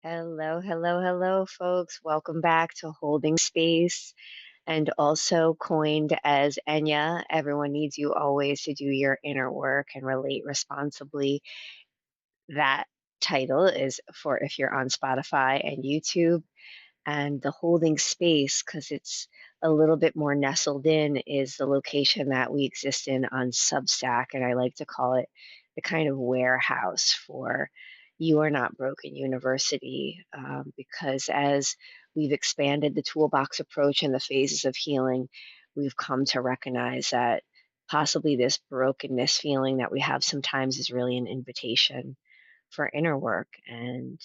Hello, hello, hello, folks. Welcome back to Holding Space, and also coined as Enya. Everyone needs you always to do your inner work and relate responsibly. That title is for if you're on Spotify and YouTube, and the holding space, because it's a little bit more nestled in, is the location that we exist in on Substack. And I like to call it the kind of warehouse for You Are Not Broken University, because as we've expanded the toolbox approach and the phases of healing, we've come to recognize that possibly this brokenness feeling that we have sometimes is really an invitation for inner work. And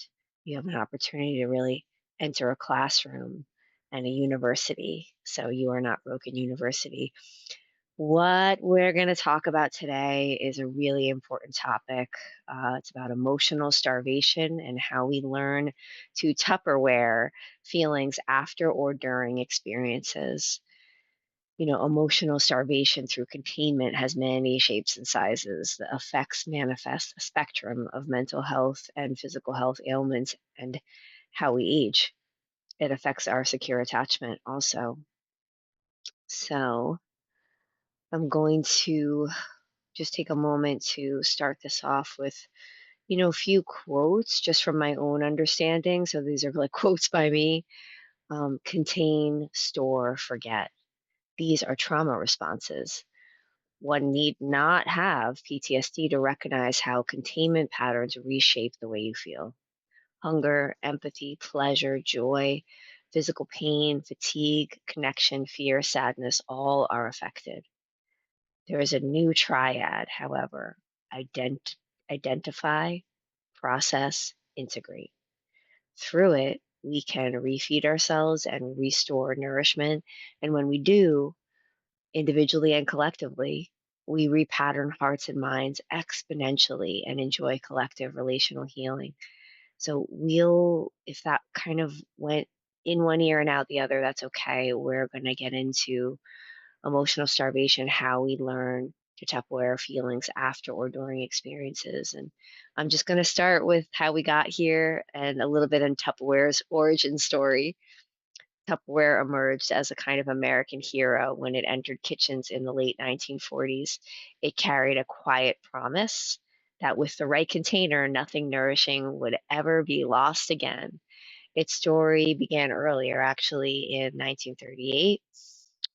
you have an opportunity to really enter a classroom and a university. So you are not broken university. What we're going to talk about today is a really important topic. It's about emotional starvation and how we learn to Tupperware feelings after or during experiences. Emotional starvation through containment has many shapes and sizes. The effects manifest a spectrum of mental health and physical health ailments and how we age. It affects our secure attachment also. So I'm going to just take a moment to start this off with, a few quotes just from my own understanding. So these are like quotes by me. Contain, store, forget. These are trauma responses. One need not have PTSD to recognize how containment patterns reshape the way you feel. Hunger, empathy, pleasure, joy, physical pain, fatigue, connection, fear, sadness, all are affected. There is a new triad, however: ident- identify, process, integrate. Through it, we can refeed ourselves and restore nourishment. And when we do, individually and collectively, we repattern hearts and minds exponentially and enjoy collective relational healing. So if that kind of went in one ear and out the other, that's okay. We're going to get into emotional starvation, how we learn to Tupperware feelings after or during experiences. And I'm just going to start with how we got here and a little bit on Tupperware's origin story. Tupperware emerged as a kind of American hero when it entered kitchens in the late 1940s. It carried a quiet promise that with the right container, nothing nourishing would ever be lost again. Its story began earlier, actually, in 1938,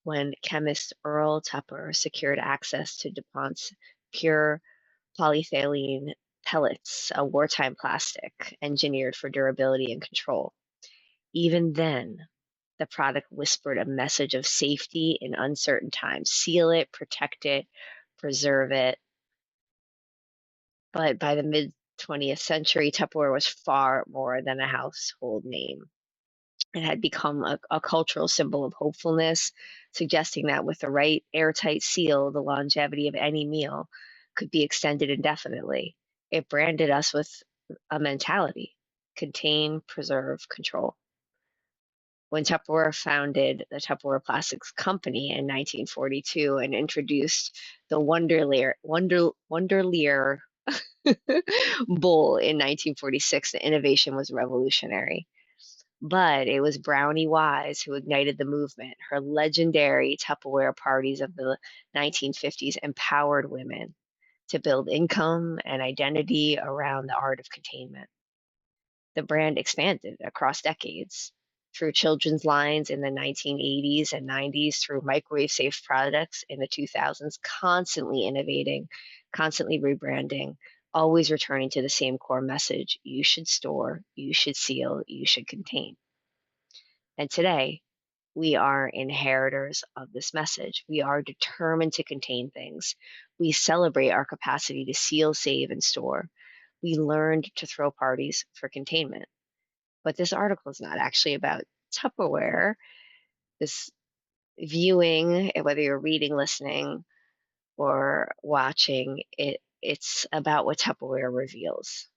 when chemist Earl Tupper secured access to DuPont's pure polyethylene pellets, a wartime plastic engineered for durability and control. Even then, the product whispered a message of safety in uncertain times: seal it, protect it, preserve it. But by the mid 20th century, Tupperware was far more than a household name. It had become a cultural symbol of hopefulness, suggesting that with the right airtight seal, the longevity of any meal could be extended indefinitely. It branded us with a mentality: contain, preserve, control. When Tupperware founded the Tupperware Plastics Company in 1942 and introduced the Wonderlier bowl in 1946, the innovation was revolutionary. But it was Brownie Wise who ignited the movement. Her legendary Tupperware parties of the 1950s empowered women to build income and identity around the art of containment. The brand expanded across decades through children's lines in the 1980s and 90s, through microwave safe products in the 2000s, constantly innovating, constantly rebranding, always returning to the same core message: you should store, you should seal, you should contain. And today, we are inheritors of this message. We are determined to contain things. We celebrate our capacity to seal, save, and store. We learned to throw parties for containment. But this article is not actually about Tupperware. This viewing, whether you're reading, listening, or watching, it's about what Tupperware reveals: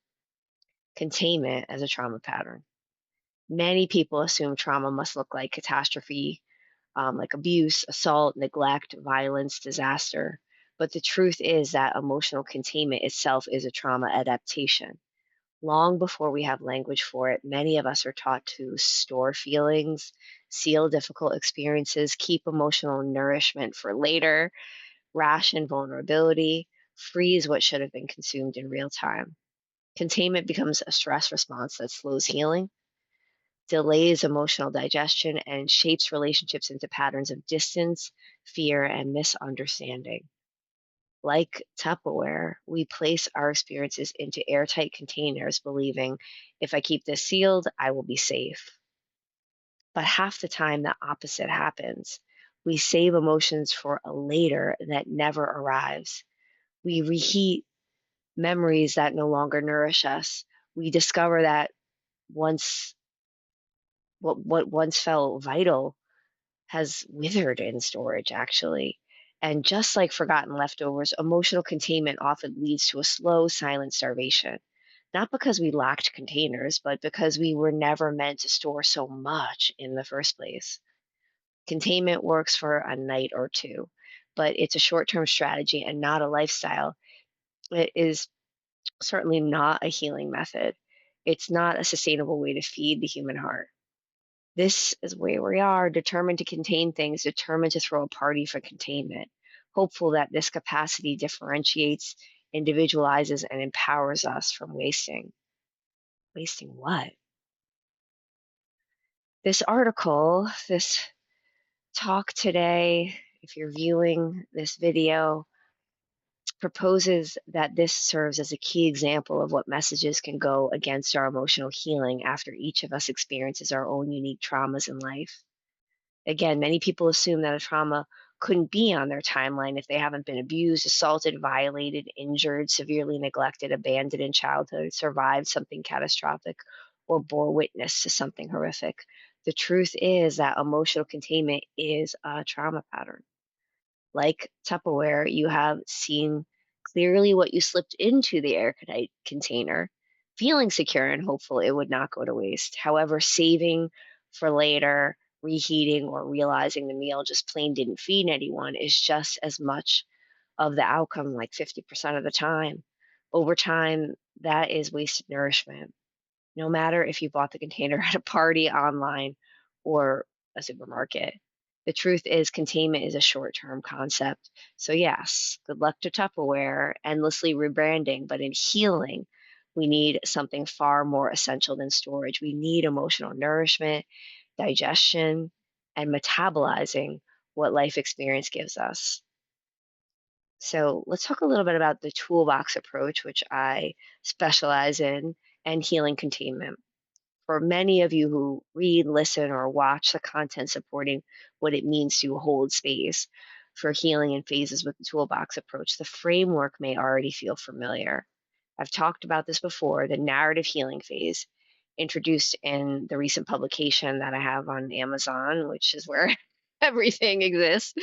containment as a trauma pattern. Many people assume trauma must look like catastrophe, like abuse, assault, neglect, violence, disaster. But the truth is that emotional containment itself is a trauma adaptation. Long before we have language for it, many of us are taught to store feelings, seal difficult experiences, keep emotional nourishment for later, ration vulnerability, freeze what should have been consumed in real time. Containment becomes a stress response that slows healing, delays emotional digestion, and shapes relationships into patterns of distance, fear, and misunderstanding. Like Tupperware, we place our experiences into airtight containers, believing if I keep this sealed, I will be safe. But half the time, the opposite happens. We save emotions for a later that never arrives. We reheat memories that no longer nourish us. We discover that once what once felt vital has withered in storage, actually. And just like forgotten leftovers, emotional containment often leads to a slow, silent starvation. Not because we lacked containers, but because we were never meant to store so much in the first place. Containment works for a night or two, but it's a short term strategy and not a lifestyle. It is certainly not a healing method. It's not a sustainable way to feed the human heart. This is where we are, determined to contain things, determined to throw a party for containment, hopeful that this capacity differentiates, individualizes, and empowers us from wasting. Wasting what? This article, this talk today, if you're viewing this video, proposes that this serves as a key example of what messages can go against our emotional healing after each of us experiences our own unique traumas in life. Again, many people assume that a trauma couldn't be on their timeline if they haven't been abused, assaulted, violated, injured, severely neglected, abandoned in childhood, survived something catastrophic, or bore witness to something horrific. The truth is that emotional containment is a trauma pattern. Like Tupperware, you have seen clearly what you slipped into the airtight container, feeling secure and hopeful it would not go to waste. However, saving for later, reheating, or realizing the meal just plain didn't feed anyone is just as much of the outcome, like 50% of the time. Over time, that is wasted nourishment, no matter if you bought the container at a party, online, or a supermarket. The truth is, containment is a short term concept. So, yes, good luck to Tupperware, endlessly rebranding, but in healing, we need something far more essential than storage. We need emotional nourishment, digestion, and metabolizing what life experience gives us. So, let's talk a little bit about the toolbox approach, which I specialize in, and healing containment. For many of you who read, listen, or watch the content supporting what it means to hold space for healing in phases with the toolbox approach, the framework may already feel familiar. I've talked about this before, the narrative healing phase, introduced in the recent publication that I have on Amazon, which is where everything exists,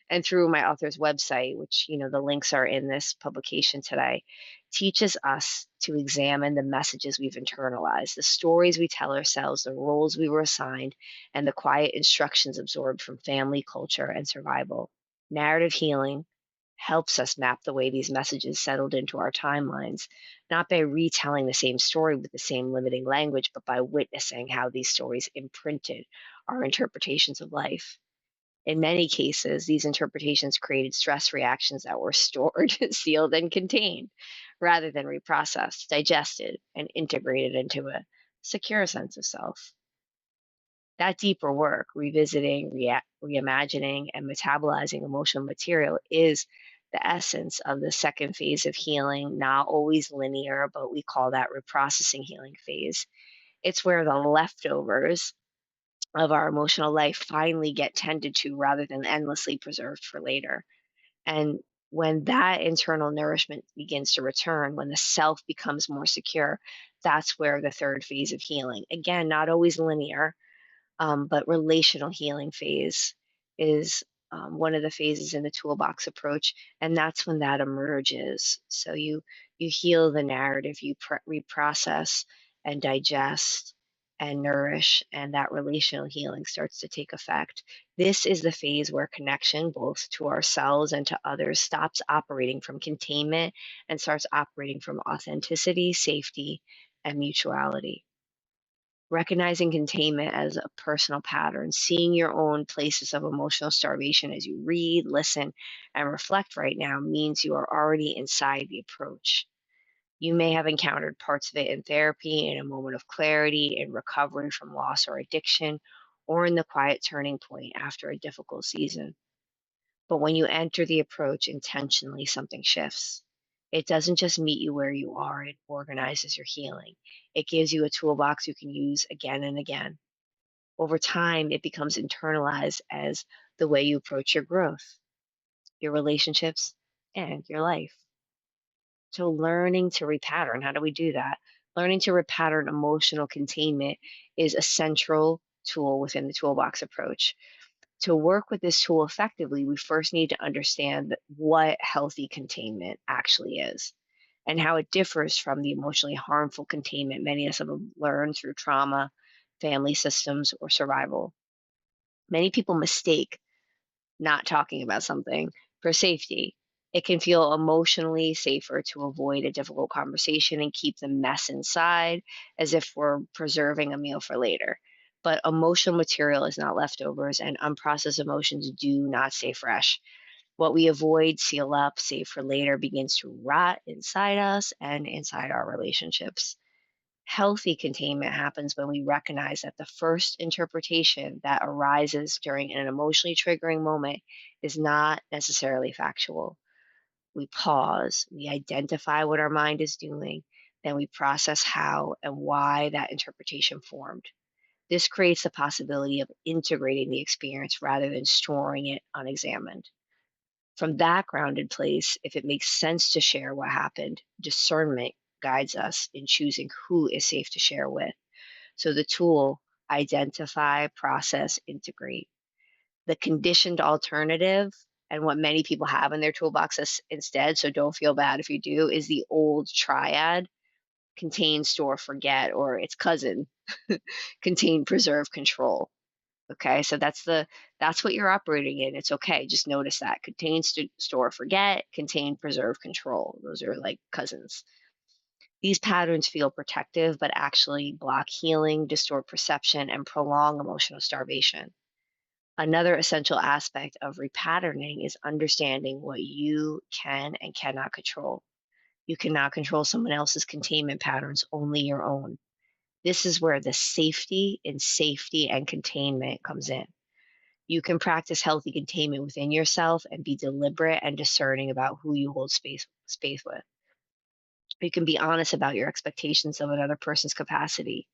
and through my author's website, which, the links are in this publication today, teaches us to examine the messages we've internalized, the stories we tell ourselves, the roles we were assigned, and the quiet instructions absorbed from family, culture, and survival. Narrative healing helps us map the way these messages settled into our timelines, not by retelling the same story with the same limiting language, but by witnessing how these stories imprinted our interpretations of life. In many cases, these interpretations created stress reactions that were stored, sealed, and contained, rather than reprocessed, digested, and integrated into a secure sense of self. That deeper work, revisiting, reimagining, and metabolizing emotional material, is the essence of the second phase of healing, not always linear, but we call that reprocessing healing phase. It's where the leftovers of our emotional life finally get tended to rather than endlessly preserved for later. And when that internal nourishment begins to return, when the self becomes more secure, that's where the third phase of healing, again, not always linear, but relational healing phase is one of the phases in the toolbox approach, and that's when that emerges. So you heal the narrative, you reprocess and digest and nourish, and that relational healing starts to take effect. This is the phase where connection, both to ourselves and to others, stops operating from containment and starts operating from authenticity, safety, and mutuality. Recognizing containment as a personal pattern, seeing your own places of emotional starvation as you read, listen, and reflect right now means you are already inside the approach. You may have encountered parts of it in therapy, in a moment of clarity, in recovery from loss or addiction, or in the quiet turning point after a difficult season. But when you enter the approach intentionally, something shifts. It doesn't just meet you where you are, it organizes your healing. It gives you a toolbox you can use again and again. Over time, it becomes internalized as the way you approach your growth, your relationships, and your life. So, learning to repattern, how do we do that? Learning to repattern emotional containment is a central tool within the toolbox approach. To work with this tool effectively, we first need to understand what healthy containment actually is and how it differs from the emotionally harmful containment many of us have learned through trauma, family systems, or survival. Many people mistake not talking about something for safety. It can feel emotionally safer to avoid a difficult conversation and keep the mess inside as if we're preserving a meal for later. But emotional material is not leftovers, and unprocessed emotions do not stay fresh. What we avoid, seal up, save for later begins to rot inside us and inside our relationships. Healthy containment happens when we recognize that the first interpretation that arises during an emotionally triggering moment is not necessarily factual. We pause, we identify what our mind is doing, then we process how and why that interpretation formed. This creates the possibility of integrating the experience rather than storing it unexamined. From that grounded place, if it makes sense to share what happened, discernment guides us in choosing who is safe to share with. So the tool, identify, process, integrate. The conditioned alternative, and what many people have in their toolboxes instead, so don't feel bad if you do, is the old triad: contain, store, forget, or its cousin, contain, preserve, control. Okay, so that's what you're operating in. It's okay. Just notice that: contain, store, forget, contain, preserve, control. Those are like cousins. These patterns feel protective, but actually block healing, distort perception, and prolong emotional starvation. Another essential aspect of repatterning is understanding what you can and cannot control. You cannot control someone else's containment patterns, only your own. This is where the safety and containment comes in. You can practice healthy containment within yourself and be deliberate and discerning about who you hold space with. You can be honest about your expectations of another person's capacity.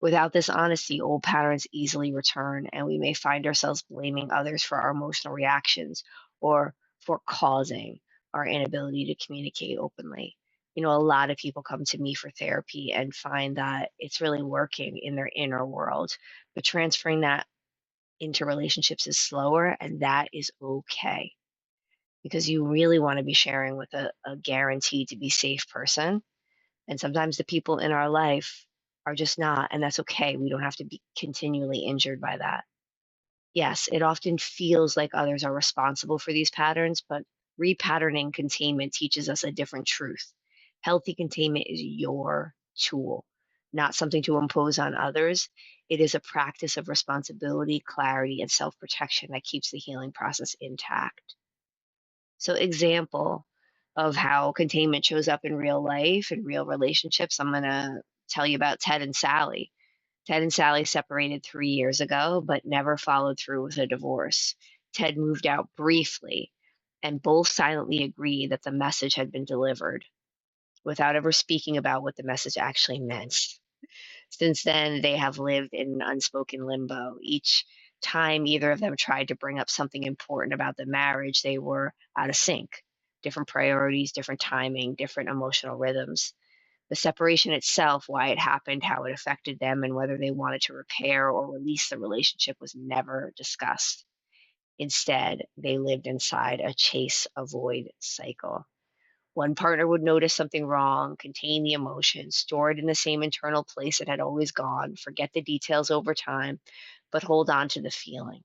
Without this honesty, old patterns easily return, and we may find ourselves blaming others for our emotional reactions or for causing our inability to communicate openly. A lot of people come to me for therapy and find that it's really working in their inner world, but transferring that into relationships is slower, and that is okay because you really want to be sharing with a guaranteed to be safe person. And sometimes the people in our life are just not, and that's okay. We don't have to be continually injured by that. Yes, it often feels like others are responsible for these patterns, but repatterning containment teaches us a different truth. Healthy containment is your tool, not something to impose on others. It is a practice of responsibility, clarity, and self protection that keeps the healing process intact. So, example of how containment shows up in real life and real relationships, I'm going to tell you about Ted and Sally. Ted and Sally separated 3 years ago, but never followed through with a divorce. Ted moved out briefly, and both silently agreed that the message had been delivered without ever speaking about what the message actually meant. Since then, they have lived in an unspoken limbo. Each time either of them tried to bring up something important about the marriage, they were out of sync. Different priorities, different timing, different emotional rhythms. The separation itself, why it happened, how it affected them, and whether they wanted to repair or release the relationship was never discussed. Instead, they lived inside a chase avoid cycle. One partner would notice something wrong, contain the emotion, store it in the same internal place it had always gone, forget the details over time, but hold on to the feeling.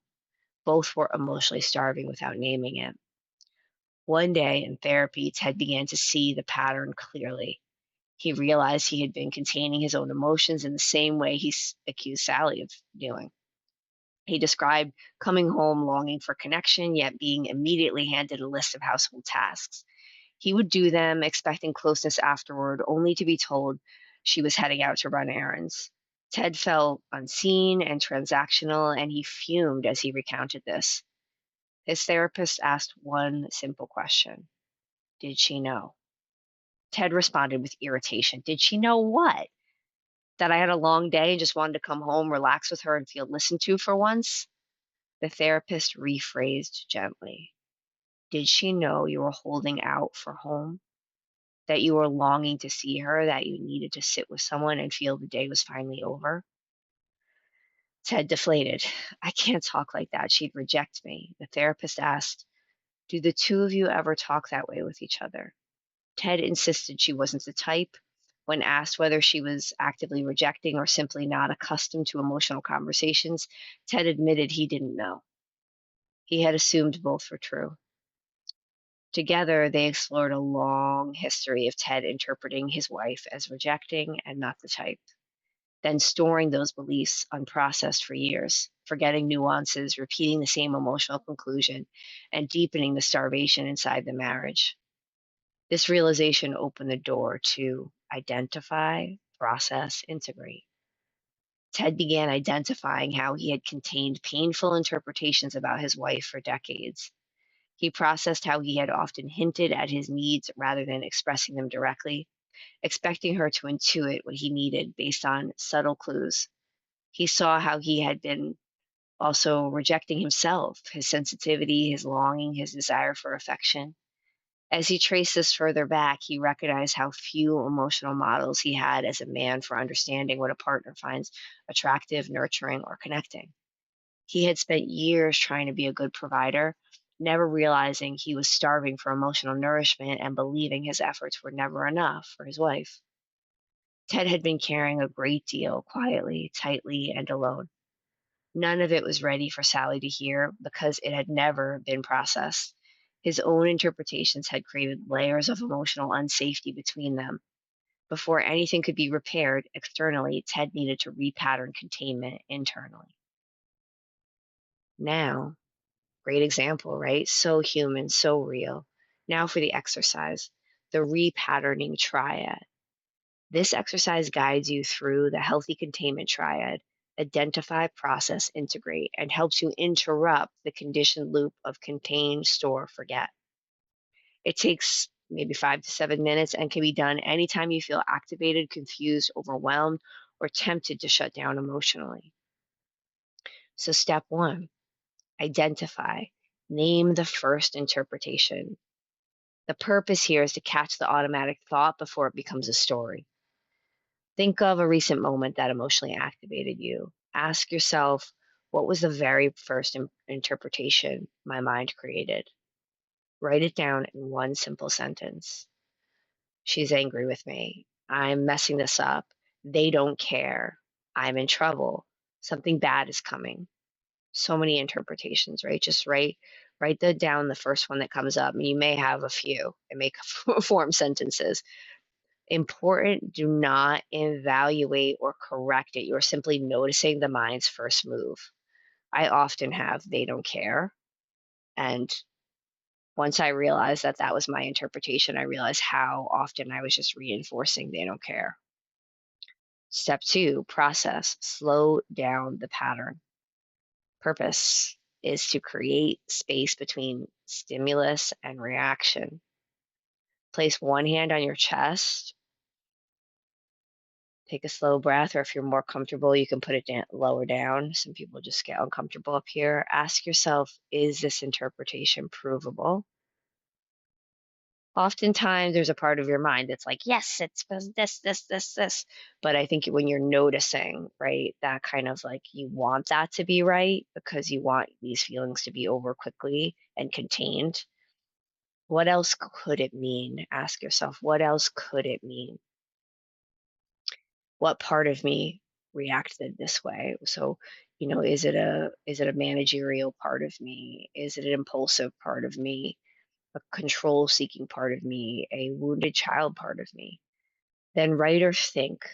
Both were emotionally starving without naming it. One day in therapy, Ted began to see the pattern clearly. He realized he had been containing his own emotions in the same way accused Sally of doing. He described coming home longing for connection, yet being immediately handed a list of household tasks. He would do them, expecting closeness afterward, only to be told she was heading out to run errands. Ted felt unseen and transactional, and he fumed as he recounted this. His therapist asked one simple question: did she know? Ted responded with irritation. Did she know what? That I had a long day and just wanted to come home, relax with her, and feel listened to for once? The therapist rephrased gently. Did she know you were holding out for home? That you were longing to see her, that you needed to sit with someone and feel the day was finally over? Ted deflated. I can't talk like that. She'd reject me. The therapist asked, do the two of you ever talk that way with each other? Ted insisted she wasn't the type. When asked whether she was actively rejecting or simply not accustomed to emotional conversations, Ted admitted he didn't know. He had assumed both were true. Together, they explored a long history of Ted interpreting his wife as rejecting and not the type, then storing those beliefs unprocessed for years, forgetting nuances, repeating the same emotional conclusion, and deepening the starvation inside the marriage. This realization opened the door to identify, process, integrate. Ted began identifying how he had contained painful interpretations about his wife for decades. He processed how he had often hinted at his needs rather than expressing them directly, expecting her to intuit what he needed based on subtle clues. He saw how he had been also rejecting himself, his sensitivity, his longing, his desire for affection. As he traced this further back, he recognized how few emotional models he had as a man for understanding what a partner finds attractive, nurturing, or connecting. He had spent years trying to be a good provider, never realizing he was starving for emotional nourishment and believing his efforts were never enough for his wife. Ted had been carrying a great deal quietly, tightly, and alone. None of it was ready for Sally to hear because it had never been processed. His own interpretations had created layers of emotional unsafety between them. Before anything could be repaired externally, Ted needed to repattern containment internally. Now, great example, right? So human, so real. Now for the exercise, the repatterning triad. This exercise guides you through the healthy containment triad: identify, process, integrate, and helps you interrupt the conditioned loop of contain, store, forget. It takes maybe 5 to 7 minutes and can be done anytime you feel activated, confused, overwhelmed, or tempted to shut down emotionally. So, step one: identify. Name the first interpretation. The purpose here is to catch the automatic thought before it becomes a story. Think of a recent moment that emotionally activated you. Ask yourself, what was the very first interpretation my mind created? Write it down in one simple sentence. She's angry with me. I'm messing this up. They don't care. I'm in trouble. Something bad is coming. So many interpretations, right? Just write down the first one that comes up. You may have a few and make form sentences. Important, do not evaluate or correct it. You're simply noticing the mind's first move. I often have they don't care. And once I realized that that was my interpretation, I realized how often I was just reinforcing they don't care. Step two, process, slow down the pattern. Purpose is to create space between stimulus and reaction. Place one hand on your chest. Take a slow breath, or if you're more comfortable, you can put it down, lower down. Some people just get uncomfortable up here. Ask yourself, is this interpretation provable? Oftentimes, there's a part of your mind that's like, yes, it's this. But I think when you're noticing, right, that kind of like you want that to be right because you want these feelings to be over quickly and contained. What else could it mean? Ask yourself, what else could it mean? What part of me reacted this way? So, is it a managerial part of me? Is it an impulsive part of me? A control seeking part of me, a wounded child part of me? Then write or think,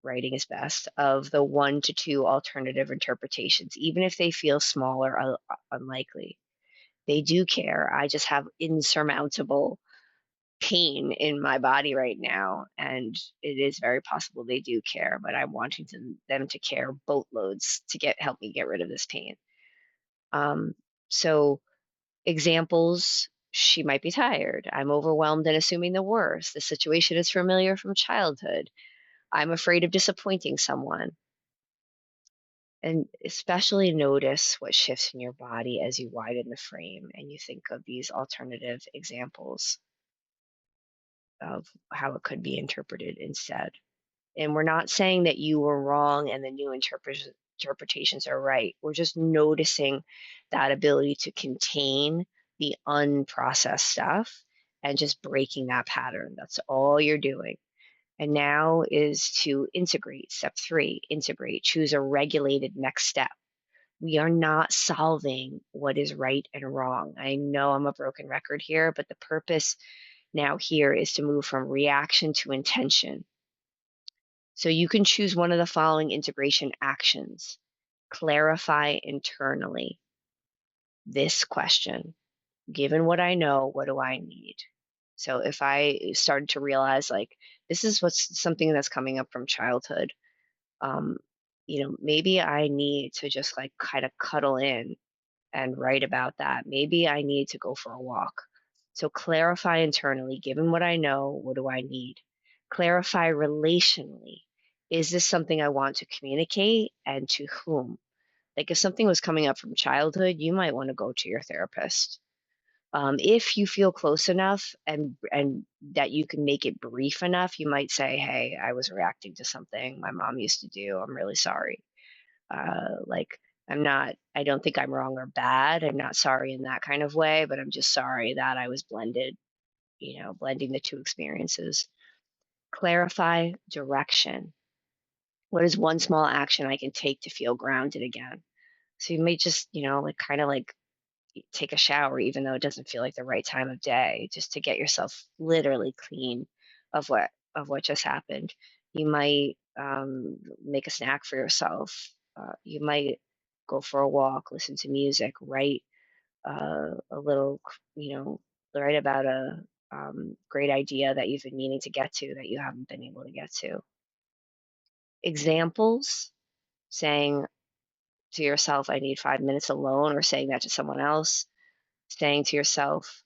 writing is best, of the 1 to 2 alternative interpretations, even if they feel small or unlikely. They do care. I just have insurmountable pain in my body right now, and it is very possible they do care, but I'm wanting them to care boatloads to help me get rid of this pain. Um, so examples: she might be tired. I'm overwhelmed and assuming the worst. The situation is familiar from childhood. I'm afraid of disappointing someone. And especially notice what shifts in your body as you widen the frame and you think of these alternative examples of how it could be interpreted instead. And we're not saying that you were wrong and the new interpretations are right. We're just noticing that ability to contain the unprocessed stuff and just breaking that pattern. That's all you're doing. And now is to integrate. Step 3, integrate. Choose a regulated next step. We are not solving what is right and wrong. I know I'm a broken record here, but the purpose now here is to move from reaction to intention. So you can choose one of the following integration actions. Clarify internally this question: given what I know, what do I need? So if I started to realize, like, this is what's something that's coming up from childhood, um, maybe I need to just like kind of cuddle in and write about that. Maybe I need to go for a walk. So clarify internally, given what I know, what do I need? Clarify relationally. Is this something I want to communicate, and to whom? Like if something was coming up from childhood, you might want to go to your therapist. If you feel close enough and that you can make it brief enough, you might say, "Hey, I was reacting to something my mom used to do. I'm really sorry. Like, I don't think I'm wrong or bad. I'm not sorry in that kind of way, but I'm just sorry that I was blending the two experiences." Clarify direction. What is one small action I can take to feel grounded again? So you may just, like kind of like take a shower, even though it doesn't feel like the right time of day, just to get yourself literally clean of what just happened. You might make a snack for yourself. You might go for a walk, listen to music, write a little, write about a great idea that you've been meaning to get to that you haven't been able to get to. Examples: saying to yourself, "I need 5 minutes alone," or saying that to someone else. Saying to yourself,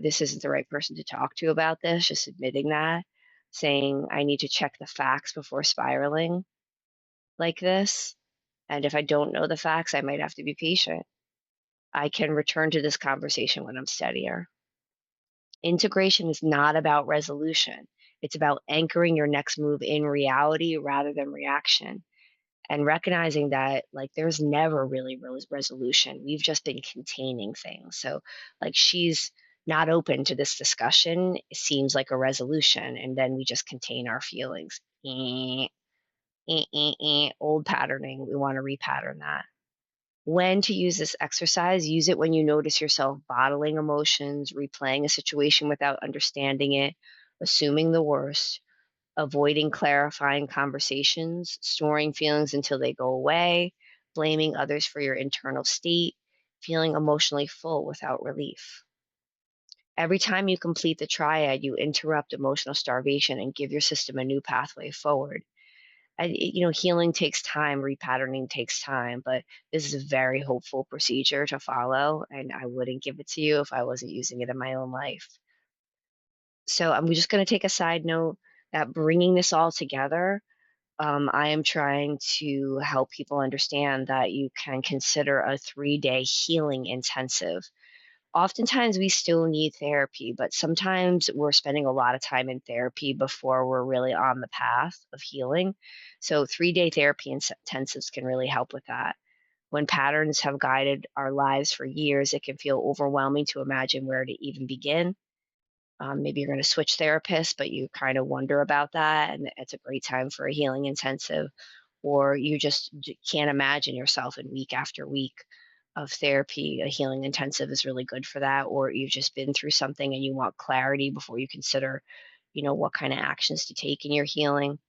this isn't the right person to talk to about this, just admitting that. Saying, "I need to check the facts before spiraling like this. And if I don't know the facts, I might have to be patient. I can return to this conversation when I'm steadier." Integration is not about resolution, it's about anchoring your next move in reality rather than reaction. And recognizing that, like, there's never really resolution. We've just been containing things. So like she's not open to this discussion, it seems like a resolution, and then we just contain our feelings. Old patterning, we want to repattern that. When to use this exercise: use it when you notice yourself bottling emotions, replaying a situation without understanding it, assuming the worst, avoiding clarifying conversations, storing feelings until they go away, blaming others for your internal state, feeling emotionally full without relief. Every time you complete the triad, you interrupt emotional starvation and give your system a new pathway forward. Healing takes time, repatterning takes time, but this is a very hopeful procedure to follow, and I wouldn't give it to you if I wasn't using it in my own life. So I'm just going to take a side note that bringing this all together, I am trying to help people understand that you can consider a 3-day healing intensive. Oftentimes, we still need therapy, but sometimes we're spending a lot of time in therapy before we're really on the path of healing. So, 3-day therapy intensives can really help with that. When patterns have guided our lives for years, it can feel overwhelming to imagine where to even begin. Maybe you're going to switch therapists, but you kind of wonder about that, and it's a great time for a healing intensive. Or you just can't imagine yourself in week after week of therapy. A healing intensive is really good for that. Or you've just been through something and you want clarity before you consider, what kind of actions to take in your healing,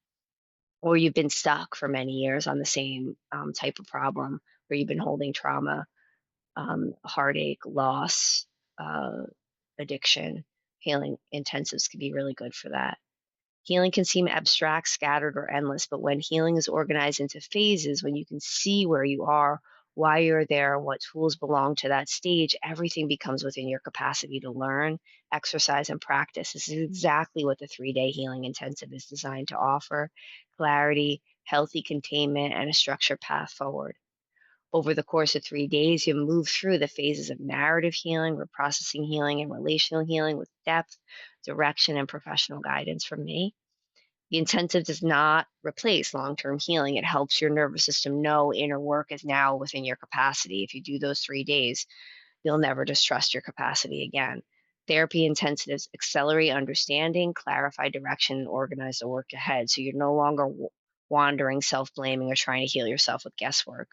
or you've been stuck for many years on the same type of problem where you've been holding trauma, heartache, loss, uh, addiction. Healing intensives can be really good for that. Healing can seem abstract, scattered, or endless, but when healing is organized into phases, when you can see where you are, why you're there, and what tools belong to that stage, everything becomes within your capacity to learn, exercise, and practice. This is exactly what the 3-day healing intensive is designed to offer: clarity, healthy containment, and a structured path forward. Over the course of 3 days, you move through the phases of narrative healing, reprocessing healing, and relational healing with depth, direction, and professional guidance from me. The intensive does not replace long term healing. It helps your nervous system know inner work is now within your capacity. If you do those 3 days, you'll never distrust your capacity again. Therapy intensives accelerate understanding, clarify direction, and organize the work ahead. So you're no longer wandering, self blaming, or trying to heal yourself with guesswork.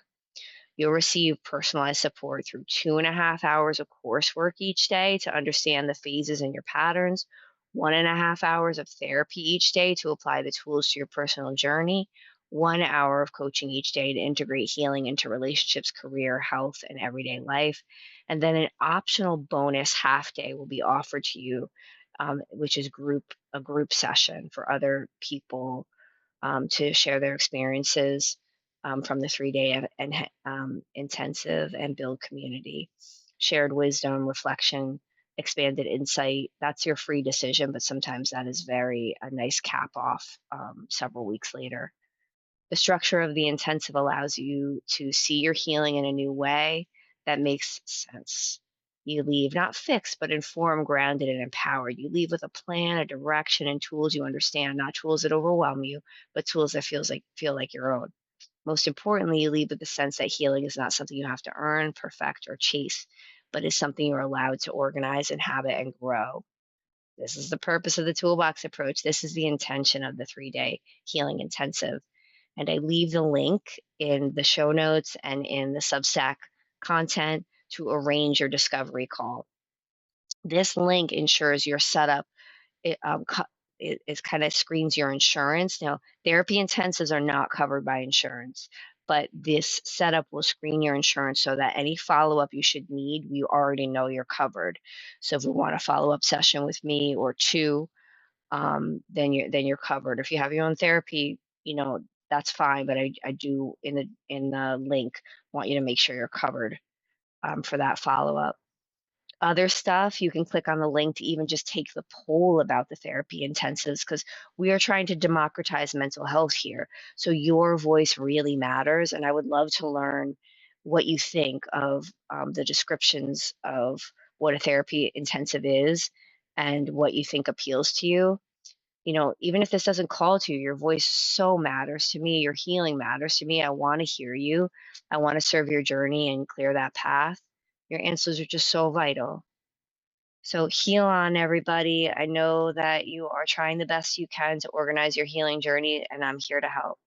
You'll receive personalized support through 2.5 hours of coursework each day to understand the phases and your patterns, 1.5 hours of therapy each day to apply the tools to your personal journey, 1 hour of coaching each day to integrate healing into relationships, career, health, and everyday life. And then an optional bonus half day will be offered to you, which is a group session for other people to share their experiences from the 3-day intensive and build community, shared wisdom, reflection, expanded insight. That's your free decision, but sometimes that is very a nice cap off several weeks later. The structure of the intensive allows you to see your healing in a new way that makes sense. You leave not fixed, but informed, grounded, and empowered. You leave with a plan, a direction, and tools you understand, not tools that overwhelm you, but tools that feel like your own. Most importantly, you leave with the sense that healing is not something you have to earn, perfect, or chase, but is something you're allowed to organize, inhabit, and grow. This is the purpose of the toolbox approach. This is the intention of the 3-day healing intensive. And I leave the link in the show notes and in the Substack content to arrange your discovery call. This link ensures your setup. It kind of screens your insurance. Now, therapy intensives are not covered by insurance, but this setup will screen your insurance so that any follow up you should need, you already know you're covered. So if we want a follow up session with me or two, then you're covered. If you have your own therapy, that's fine. But I do in the link want you to make sure you're covered for that follow up. Other stuff, you can click on the link to even just take the poll about the therapy intensives because we are trying to democratize mental health here. So your voice really matters. And I would love to learn what you think of the descriptions of what a therapy intensive is and what you think appeals to you. Even if this doesn't call to you, your voice so matters to me. Your healing matters to me. I want to hear you. I want to serve your journey and clear that path. Your answers are just so vital. So heal on, everybody. I know that you are trying the best you can to organize your healing journey, and I'm here to help.